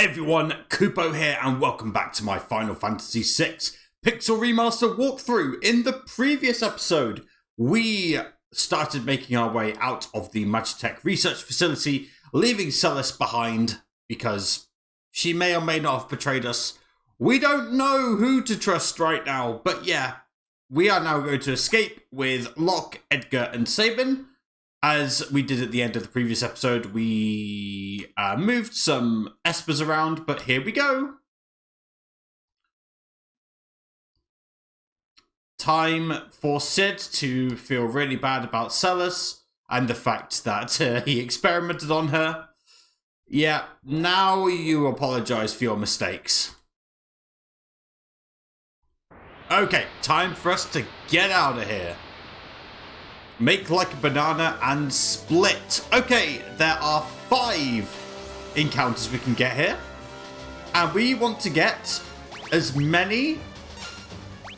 Hey everyone, Kupo here and welcome back to my Final Fantasy VI Pixel Remaster walkthrough. In the previous episode, we started making our way out of the Magitech research facility, leaving Celis behind because she may or may not have betrayed us. We don't know who to trust right now, but yeah, we are now going to escape with Locke, Edgar and Sabin. As we did at the end of the previous episode, we moved some espers around, but here we go. Time for Sid to feel really bad about Celis and the fact that he experimented on her. Yeah, now you apologize for your mistakes. Okay, time for us to get out of here. Make like a banana and split. Okay, there are 5 encounters we can get here. And we want to get as many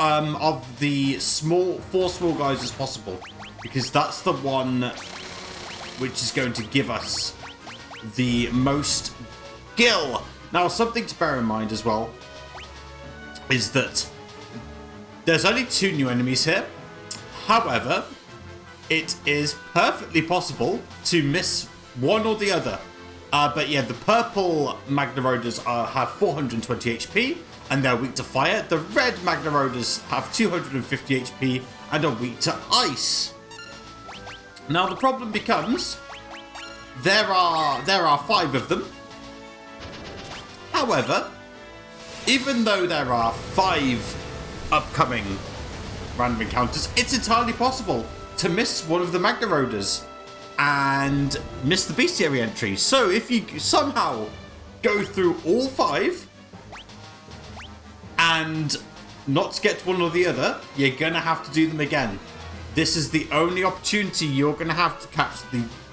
of the 4 small guys as possible. Because that's the one which is going to give us the most skill. Now, something to bear in mind as well is that there's only 2 new enemies here. However, it is perfectly possible to miss one or the other. But yeah, the purple Magnaroders have 420 HP and they're weak to fire. The red Magnaroders have 250 HP and are weak to ice. Now the problem becomes there are 5 of them. However, even though there are 5 upcoming random encounters, it's entirely possible to miss one of the Magnaroders and miss the bestiary entry. So if you somehow go through all 5 and not get to one or the other, you're gonna have to do them again. This is the only opportunity you're gonna have to catch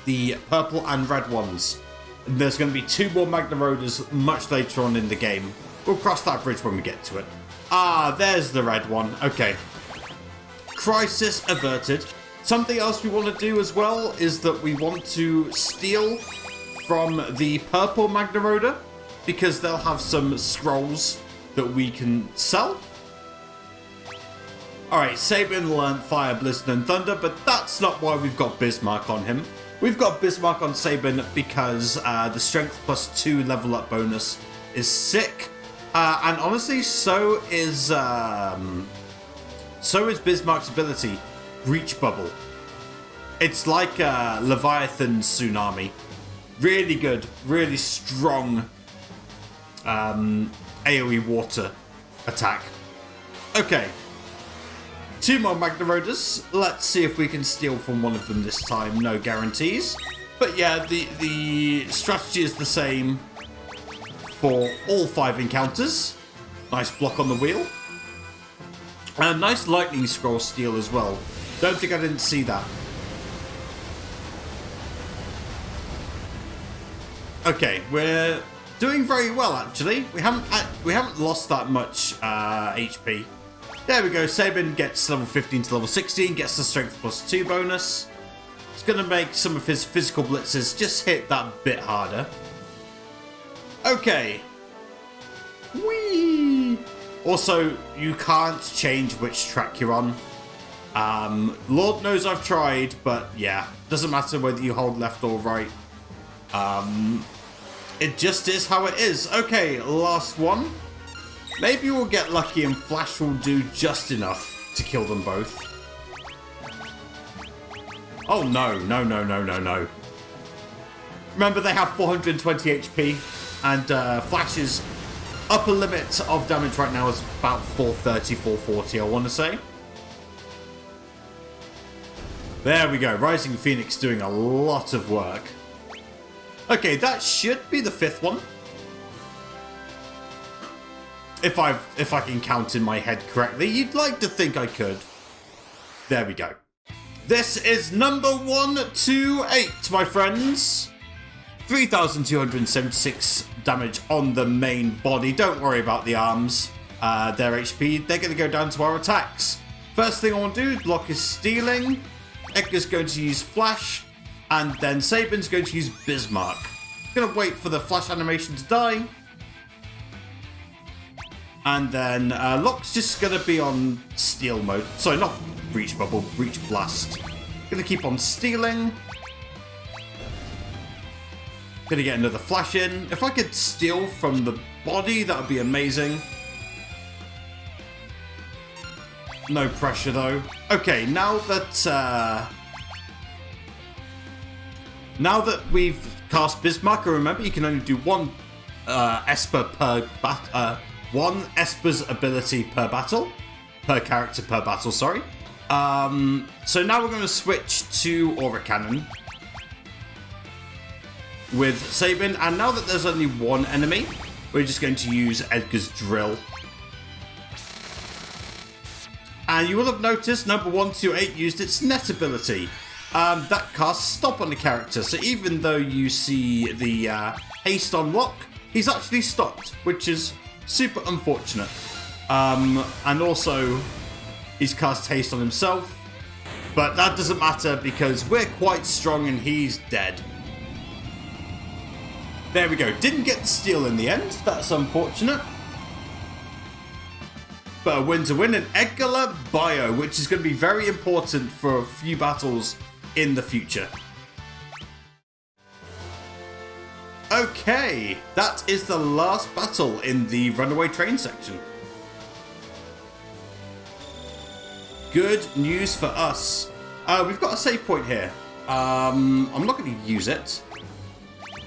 the purple and red ones. And there's gonna be 2 more Magnaroders much later on in the game. We'll cross that bridge when we get to it. Ah, there's the red one. Okay. Crisis averted. Something else we want to do as well is that we want to steal from the purple Magnaroder because they'll have some scrolls that we can sell. Alright, Sabin learned Fire, Blizzard and Thunder, but that's not why we've got Bismarck on him. We've got Bismarck on Sabin because the Strength +2 level up bonus is sick. And honestly, so is Bismarck's ability. Breach Bubble. It's like a Leviathan Tsunami. Really good, really strong AoE water attack. Okay. 2 more Magnaroders. Let's see if we can steal from one of them this time. No guarantees. But yeah, the strategy is the same for all 5 encounters. Nice block on the wheel. And nice lightning scroll steal as well. Don't think I didn't see that. Okay, we're doing very well actually. We haven't lost that much HP. There we go. Sabin gets level 15 to level 16, gets the strength +2 bonus. It's gonna make some of his physical blitzes just hit that bit harder. Okay. Whee! Also, you can't change which track you're on. Lord knows I've tried, but yeah, doesn't matter whether you hold left or right. It just is how it is. Okay, last one. Maybe we'll get lucky and Flash will do just enough to kill them both. Oh no, no, no, no, no, no. Remember, they have 420 HP, and Flash's upper limit of damage right now is about 430, 440, I want to say. There we go. Rising Phoenix doing a lot of work. Okay, that should be the 5th one. If I can count in my head correctly. You'd like to think I could. There we go. This is number 128, my friends. 3,276 damage on the main body. Don't worry about the arms. Their HP, they're going to go down to our attacks. First thing I want to do, Locke is stealing. Edgar's going to use Flash. And then Sabin's going to use Bismarck. Gonna wait for the flash animation to die. And then Locke's just going to be on steal mode. Sorry, not breach bubble, breach blast. Going to keep on stealing. Going to get another flash in. If I could steal from the body, that would be amazing. No pressure though. Okay, now that we've cast Bismarck, remember you can only do one Esper per one Esper's ability per battle, per character per battle. Sorry. So now we're going to switch to Aura Cannon with Sabin, and now that there's only one enemy, we're just going to use Edgar's Drill. And you will have noticed number 128 used its net ability. That casts stop on the character, so even though you see the haste on Locke, he's actually stopped, which is super unfortunate. And also, he's cast haste on himself, but that doesn't matter because we're quite strong and he's dead. There we go. Didn't get the steal in the end. That's unfortunate. But a win to win, an Edgar Bio, which is going to be very important for a few battles in the future. Okay, that is the last battle in the runaway train section. Good news for us. We've got a save point here. I'm not going to use it.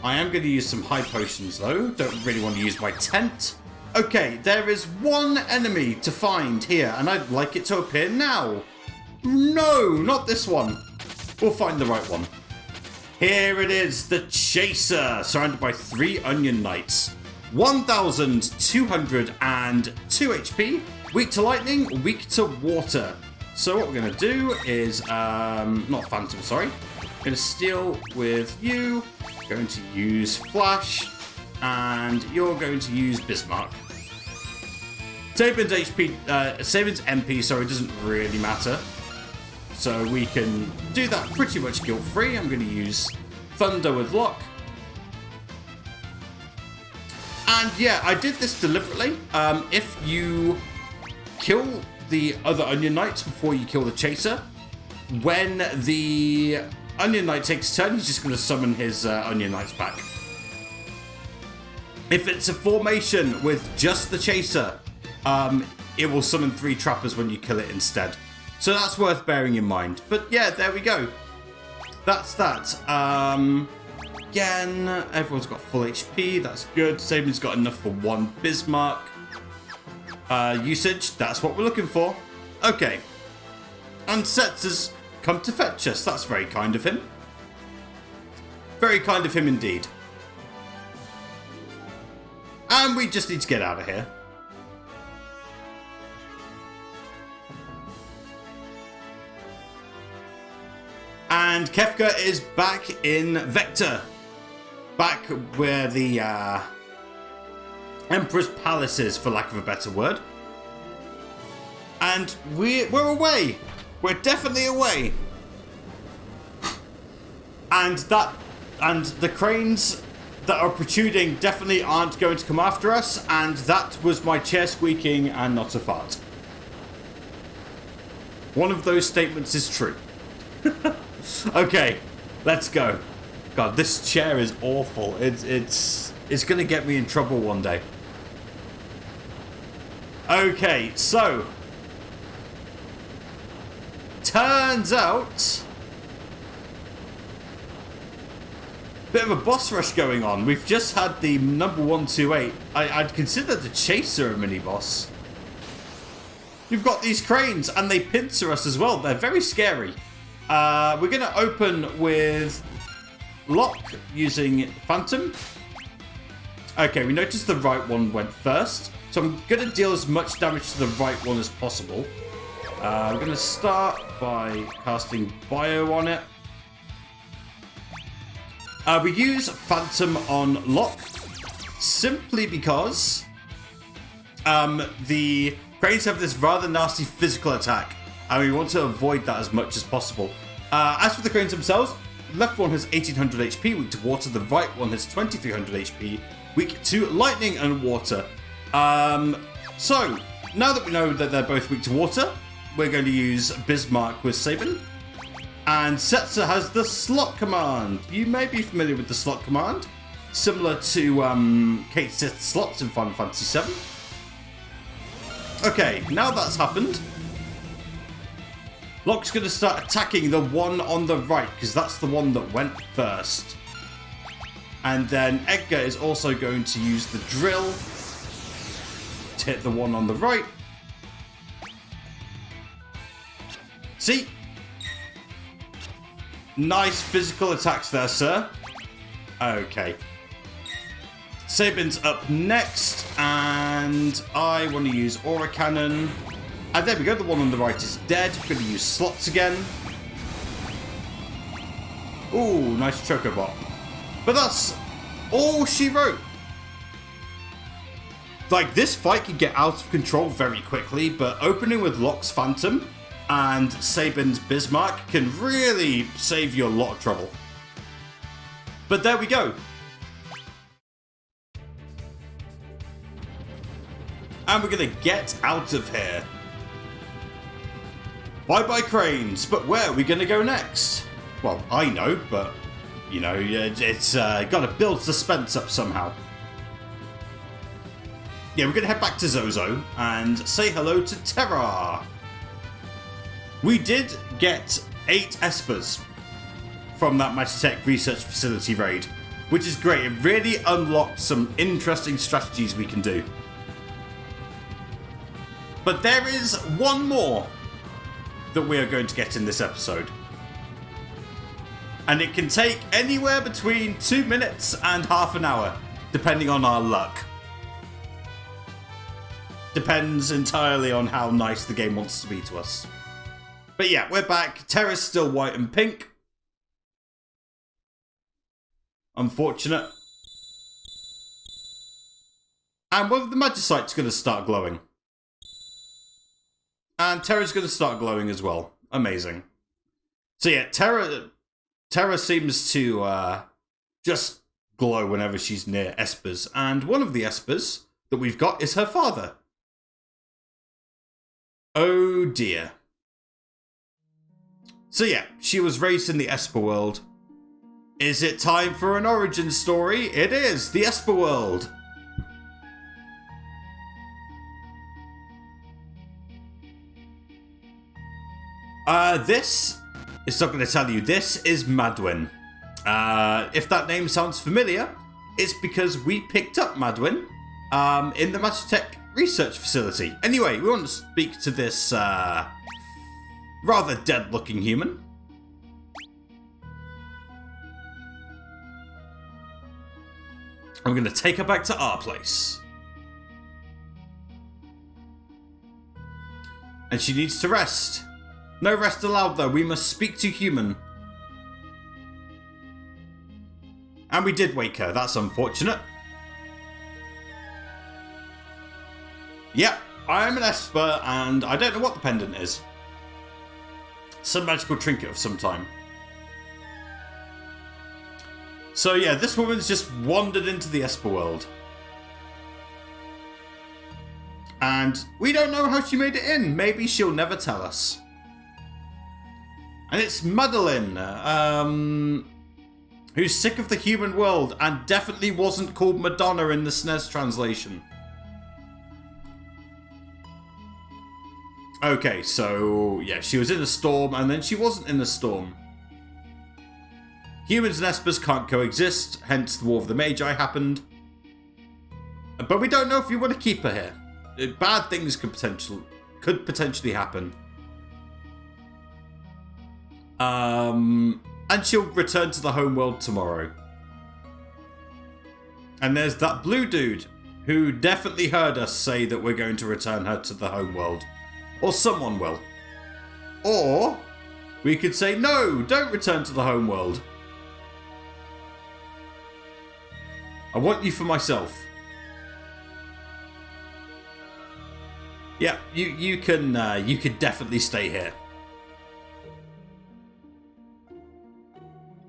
I am going to use some high potions though. Don't really want to use my tent. Okay, there is one enemy to find here, and I'd like it to appear now. No, not this one. We'll find the right one. Here it is, the Chaser, surrounded by 3 Onion Knights. 1,202 HP, weak to lightning, weak to water. So what we're going to do is, not Phantom, sorry. Going to steal with you, going to use Flash, and you're going to use Bismarck. Sabin's MP, sorry, doesn't really matter. So we can do that pretty much guilt-free. I'm going to use Thunder with Locke. And yeah, I did this deliberately. If you kill the other Onion Knights before you kill the Chaser, when the Onion Knight takes a turn, he's just going to summon his Onion Knights back. If it's a formation with just the Chaser, it will summon 3 Trappers when you kill it instead. So that's worth bearing in mind. But yeah, there we go. That's that. Again, everyone's got full HP. That's good. Sabin's got enough for 1 Bismarck. Usage, that's what we're looking for. Okay. And Setz has come to fetch us. That's very kind of him. Very kind of him indeed. And we just need to get out of here. And Kefka is back in Vector. Back where the Emperor's Palace is, for lack of a better word. And we're away. We're definitely away. And the cranes that are protruding definitely aren't going to come after us. And that was my chair squeaking and not a fart. One of those statements is true. Okay, let's go. God, this chair is awful. It's going to get me in trouble one day. Okay, so turns out bit of a boss rush going on. We've just had the number 128. I'd consider the Chaser a mini boss. You've got these cranes and they pincer us as well. They're very scary. We're going to open with Locke using Phantom. Okay, we noticed the right one went first. So I'm going to deal as much damage to the right one as possible. I'm going to start by casting Bio on it. We use Phantom on Locke simply because the cranes have this rather nasty physical attack. And we want to avoid that as much as possible. As for the cranes themselves, the left one has 1800 HP, weak to water. The right one has 2300 HP, weak to lightning and water. So, now that we know that they're both weak to water, we're going to use Bismarck with Sabin. And Setzer has the slot command. You may be familiar with the slot command, similar to Kate Sith's slots in Final Fantasy VII. Okay, now that's happened, Locke's going to start attacking the one on the right, because that's the one that went first. And then Edgar is also going to use the drill to hit the one on the right. See? Nice physical attacks there, sir. Okay. Sabin's up next, and I want to use Aura Cannon. And there we go, the one on the right is dead. Going to use slots again. Ooh, nice Chocobop. But that's all she wrote. Like, this fight can get out of control very quickly, but opening with Locke's Phantom and Sabin's Bismarck can really save you a lot of trouble. But there we go. And we're going to get out of here. Bye-bye cranes, but where are we going to go next? Well, I know, but, you know, it's got to build suspense up somehow. Yeah, we're going to head back to Zozo and say hello to Terra. We did get 8 Espers from that Magitech Research Facility raid, which is great. It really unlocked some interesting strategies we can do. But there is one more that we are going to get in this episode. And it can take anywhere between 2 minutes and half an hour, depending on our luck. Depends entirely on how nice the game wants to be to us. But yeah, we're back. Terra's still white and pink. Unfortunate. And one of the Magicite's going to start glowing. And Terra's going to start glowing as well. Amazing. So yeah, Terra seems to just glow whenever she's near Espers. And one of the Espers that we've got is her father. Oh dear. So yeah, she was raised in the Esper world. Is it time for an origin story? It is, the Esper world. This is not going to tell you. This is Madwyn. If that name sounds familiar, it's because we picked up Madwyn in the Magitech Research Facility. Anyway, we want to speak to this rather dead-looking human. I'm going to take her back to our place. And she needs to rest. No rest allowed, though. We must speak to human. And we did wake her. That's unfortunate. Yep, I am an Esper, and I don't know what the pendant is. Some magical trinket of some time. So yeah, this woman's just wandered into the Esper world. And we don't know how she made it in. Maybe she'll never tell us. And it's Madeline, who's sick of the human world and definitely wasn't called Madonna in the SNES translation. Okay, so yeah, she was in a storm and then she wasn't in a storm. Humans and Espers can't coexist, hence the War of the Magi happened. But we don't know if we want to keep her here. Bad things could potentially happen. And she'll return to the homeworld tomorrow. And there's that blue dude who definitely heard us say that we're going to return her to the homeworld. Or someone will. Or we could say, no, don't return to the homeworld. I want you for myself. Yeah, you can definitely stay here.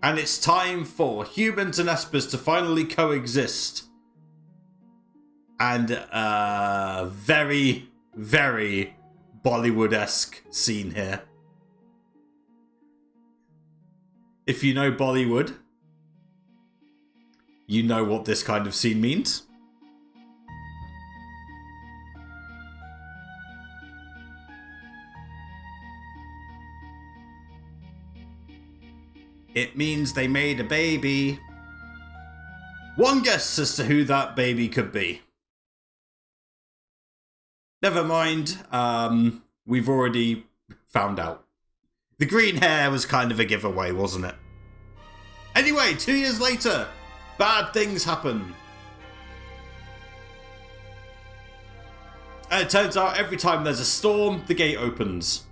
And it's time for humans and Espers to finally coexist. and very, very Bollywood-esque scene here. If you know Bollywood, you know what this kind of scene means. It means they made a baby. One guess as to who that baby could be. Never mind, we've already found out. The green hair was kind of a giveaway, wasn't it? Anyway, 2 years later, bad things happen. And it turns out every time there's a storm, the gate opens.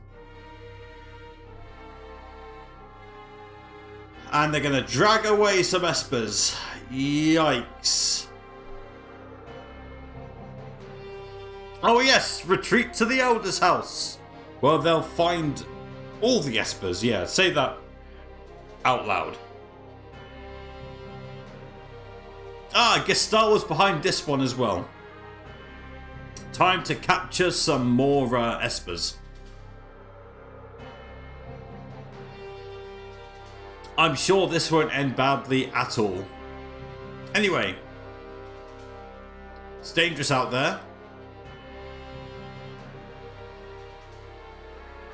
And they're going to drag away some espers. Yikes. Oh yes, retreat to the Elder's house. Well, they'll find all the espers. Yeah, say that out loud. Ah, Gestal was behind this one as well. Time to capture some more espers. I'm sure this won't end badly at all. Anyway, it's dangerous out there.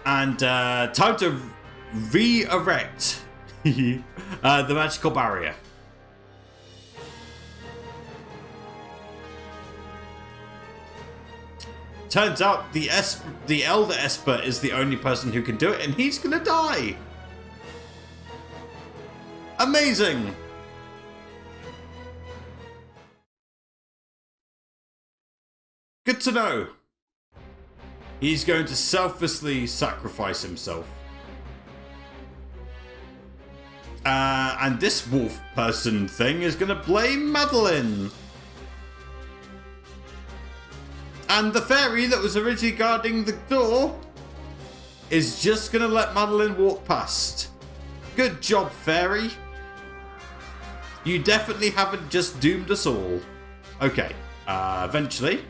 And time to re-erect the magical barrier. Turns out the Elder Esper is the only person who can do it, and he's gonna die. Amazing! Good to know. He's going to selflessly sacrifice himself. And this wolf person thing is going to blame Madeline. And the fairy that was originally guarding the door is just going to let Madeline walk past. Good job, fairy. You definitely haven't just doomed us all. Okay, eventually.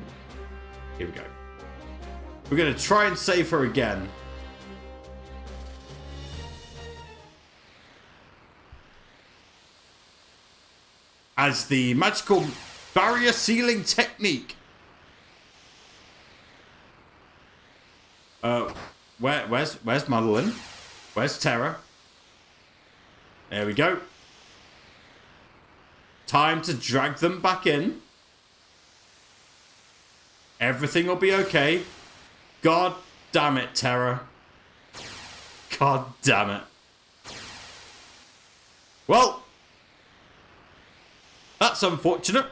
Here we go. We're going to try and save her again. As the magical barrier sealing technique. Where's Madeline? Where's Terra? There we go. Time to drag them back in. Everything will be okay. God damn it, Terra. God damn it. Well, that's unfortunate.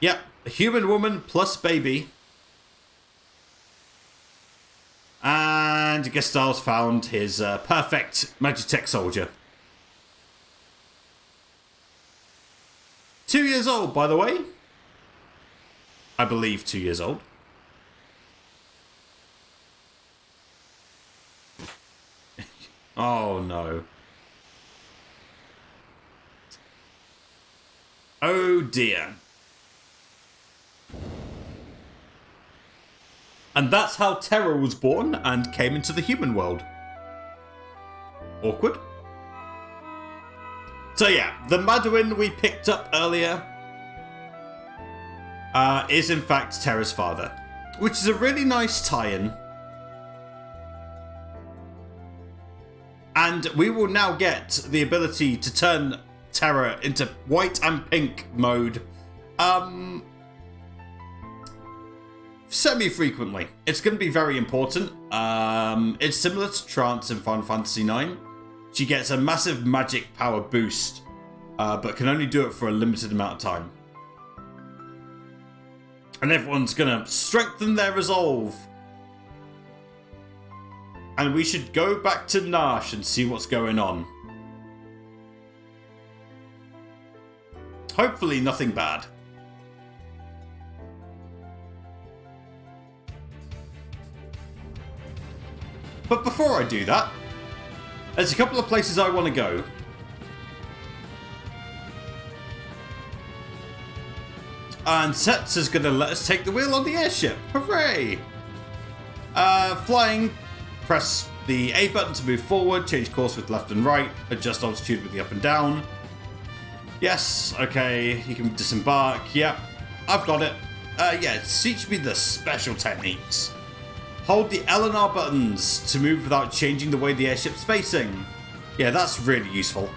Yep, a human woman plus baby. And Gestal's found his perfect Magitech soldier. 2 years old, by the way. I believe 2 years old. Oh no. Oh dear. And that's how Terra was born and came into the human world. Awkward. So yeah, the Madeline we picked up earlier is in fact Terra's father, which is a really nice tie-in. And we will now get the ability to turn Terra into white and pink mode semi-frequently. It's going to be very important. It's similar to Trance in Final Fantasy IX. She gets a massive magic power boost, but can only do it for a limited amount of time. And everyone's going to strengthen their resolve. And we should go back to Nash and see what's going on. Hopefully nothing bad. But before I do that, There's a couple of places I want to go. And Sets is going to let us take the wheel on the airship. Hooray! Flying, press the A button to move forward, change course with left and right, adjust altitude with the up and down. Yes, okay, you can disembark. Yep, I've got it. Yeah, teach me the special techniques. Hold the L and R buttons to move without changing the way the airship's facing. Yeah, that's really useful.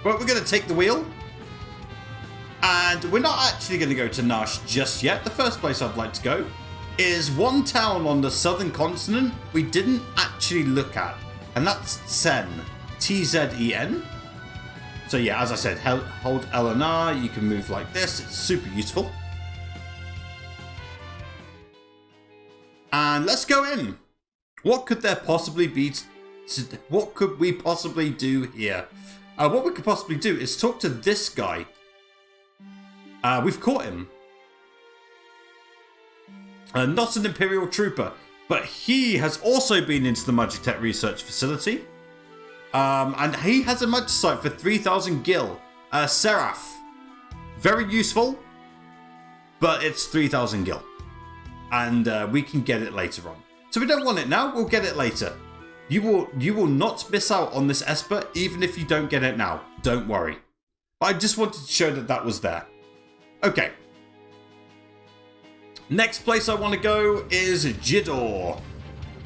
But we're going to take the wheel. And we're not actually going to go to Nash just yet. The first place I'd like to go is one town on the southern continent we didn't actually look at. And that's Tzen. T-Z-E-N. So yeah, as I said, hold L and R. You can move like this. It's super useful. And let's go in. What could there possibly be? What could we possibly do here? What we could possibly do is talk to this guy. We've caught him. Not an Imperial trooper, but he has also been into the Magitech research facility. And he has a Magicite for 3,000 gil. Seraph. Very useful, but it's 3,000 gil. And we can get it later on. So we don't want it now, we'll get it later. You will not miss out on this Esper, even if you don't get it now. Don't worry. But I just wanted to show that that was there. Okay. Next place I want to go is Jidor.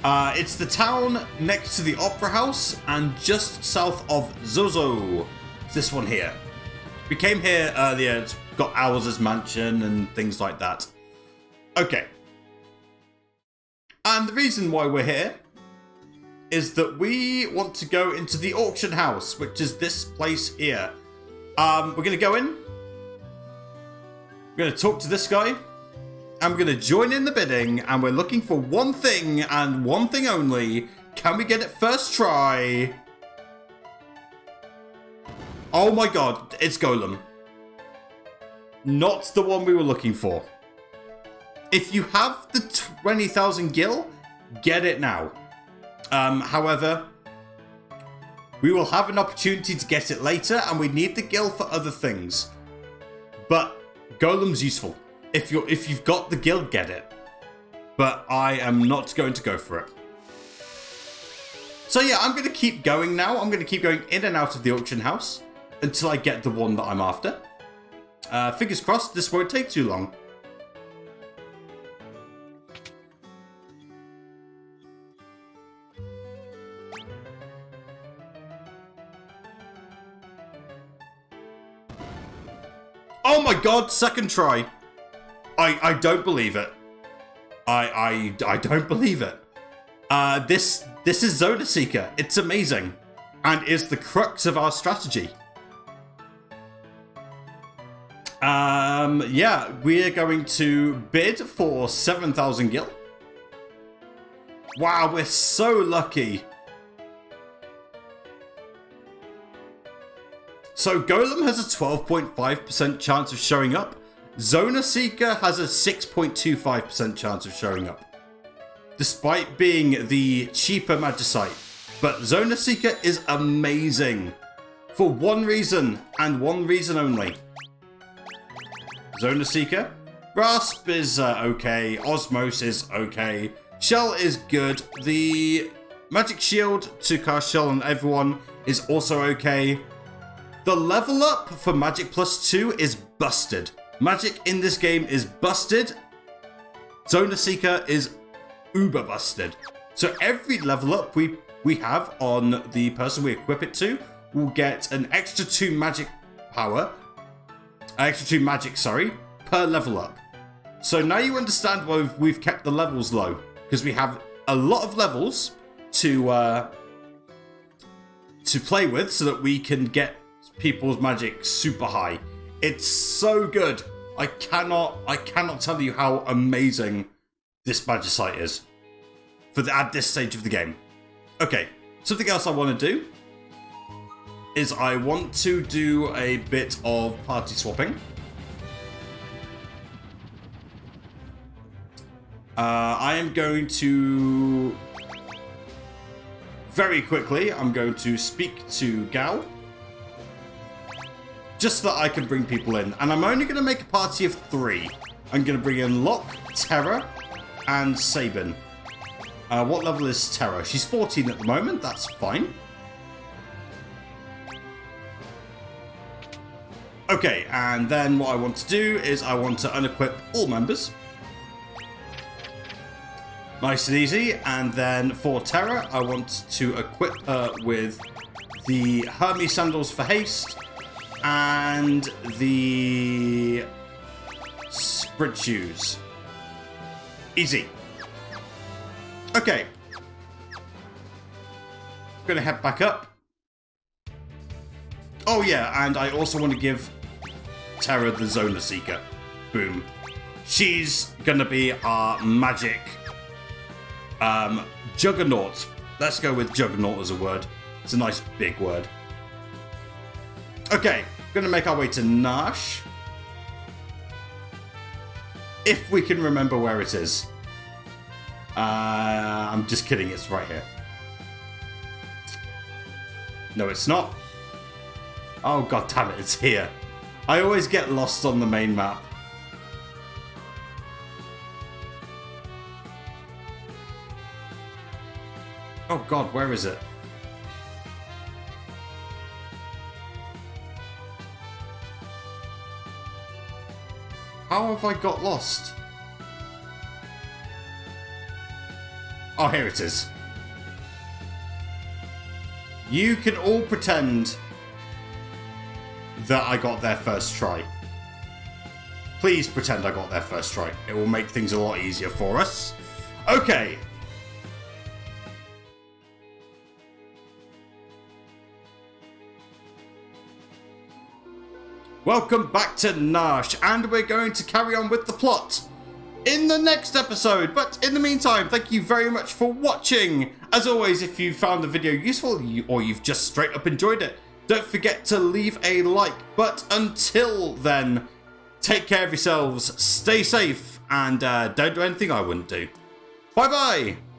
It's the town next to the Opera House and just south of Zozo. It's this one here. We came here earlier, it's got Owl's mansion and things like that. Okay. And the reason why we're here is that we want to go into the auction house, which is this place here. We're going to go in. We're going to talk to this guy. And we're going to join in the bidding. And we're looking for one thing and one thing only. Can we get it first try? Oh my god, it's Golem. Not the one we were looking for. If you have the 20,000 gil, get it now. However, we will have an opportunity to get it later, and we need the gil for other things. But Golem's useful. If you've got the gil, get it. But I am not going to go for it. So yeah, I'm going to keep going now. I'm going to keep going in and out of the auction house until I get the one that I'm after. Fingers crossed, this won't take too long. Oh my god, second try. I don't believe it. I don't believe it. This is Zona Seeker. It's amazing. And is the crux of our strategy. Yeah, we're going to bid for 7,000 gil. Wow, we're so lucky. So Golem has a 12.5% chance of showing up. Zona Seeker has a 6.25% chance of showing up. Despite being the cheaper Magicite. But Zona Seeker is amazing. For one reason, and one reason only. Zona Seeker. Grasp is okay. Osmos is okay. Shell is good. The Magic Shield to cast Shell on everyone is also okay. The level up for Magic plus 2 is busted. Magic in this game is busted. Zona Seeker is uber busted. So every level up we have on the person we equip it to will get an extra 2 magic power. Extra 2 magic, sorry, per level up. So now you understand why we've kept the levels low. Because we have a lot of levels to play with so that we can get people's magic super high. It's so good. I cannot tell you how amazing this Magicite is at this stage of the game. Okay, something else I want to do is I want to do a bit of party swapping. I am going to very quickly, I'm going to speak to Gal. Just so that I can bring people in. And I'm only going to make a party of 3. I'm going to bring in Locke, Terra, and Sabin. What level is Terra? She's 14 at the moment. That's fine. Okay, and then what I want to do is I want to unequip all members. Nice and easy. And then for Terra, I want to equip her with the Hermes sandals for haste and the sprint shoes. Easy. Okay. I'm gonna head back up. Oh yeah, and I also want to give Terra the Zona Seeker. Boom. She's gonna be our magic Juggernaut. Let's go with Juggernaut as a word. It's a nice big word. Okay, gonna make our way to Nash. If we can remember where it is. I'm just kidding, it's right here. No, it's not. Oh, god damn it, it's here. I always get lost on the main map. Oh god, where is it? How have I got lost? Oh, here it is. You can all pretend that I got there first try. Please pretend I got there first try. It will make things a lot easier for us. Okay. Welcome back to Nash, and we're going to carry on with the plot in the next episode. But in the meantime, thank you very much for watching. As always, if you found the video useful or you've just straight up enjoyed it, don't forget to leave a like. But until then, take care of yourselves, stay safe, and don't do anything I wouldn't do. Bye bye.